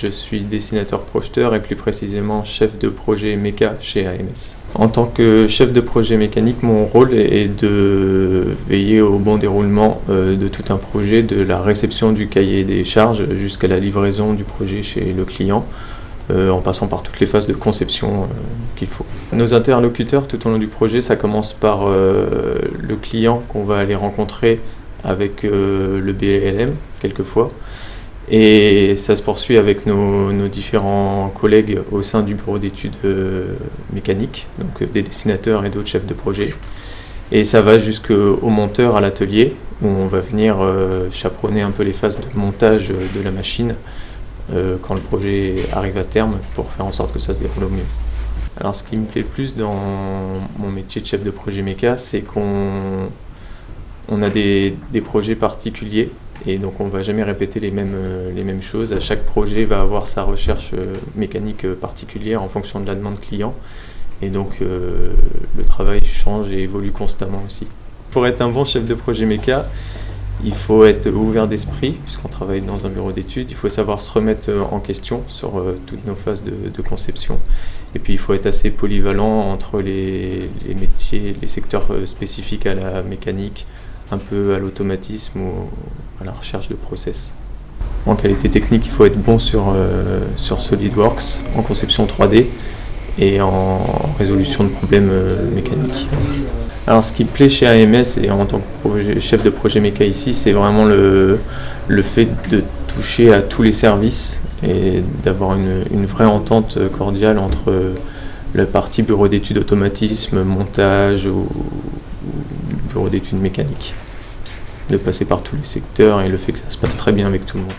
Je suis dessinateur projeteur et plus précisément chef de projet méca chez AMS. En tant que chef de projet mécanique, mon rôle est de veiller au bon déroulement de tout un projet, de la réception du cahier des charges jusqu'à la livraison du projet chez le client, en passant par toutes les phases de conception qu'il faut. Nos interlocuteurs tout au long du projet, ça commence par le client qu'on va aller rencontrer avec le BLM quelquefois. Et ça se poursuit avec nos différents collègues au sein du bureau d'études mécaniques, donc des dessinateurs et d'autres chefs de projet. Et ça va jusqu'au monteur à l'atelier, où on va venir chaperonner un peu les phases de montage de la machine quand le projet arrive à terme, pour faire en sorte que ça se déroule au mieux. Alors ce qui me plaît le plus dans mon métier de chef de projet méca, c'est qu'on a des projets particuliers. Et donc on ne va jamais répéter les mêmes choses. À chaque projet va avoir sa recherche mécanique particulière en fonction de la demande client. Et donc le travail change et évolue constamment aussi. Pour être un bon chef de projet méca, il faut être ouvert d'esprit, puisqu'on travaille dans un bureau d'études. Il faut savoir se remettre en question sur toutes nos phases de conception. Et puis il faut être assez polyvalent entre les métiers, les secteurs spécifiques à la mécanique, un peu à l'automatisme ou à la recherche de process. En qualité technique, il faut être bon sur SolidWorks, en conception 3D et en résolution de problèmes mécaniques. Alors ce qui me plaît chez AMS et en tant que chef de projet méca ici, c'est vraiment le fait de toucher à tous les services et d'avoir une vraie entente cordiale entre la partie bureau d'études automatisme, montage ou bureau d'études mécaniques, de passer par tous les secteurs et le fait que ça se passe très bien avec tout le monde.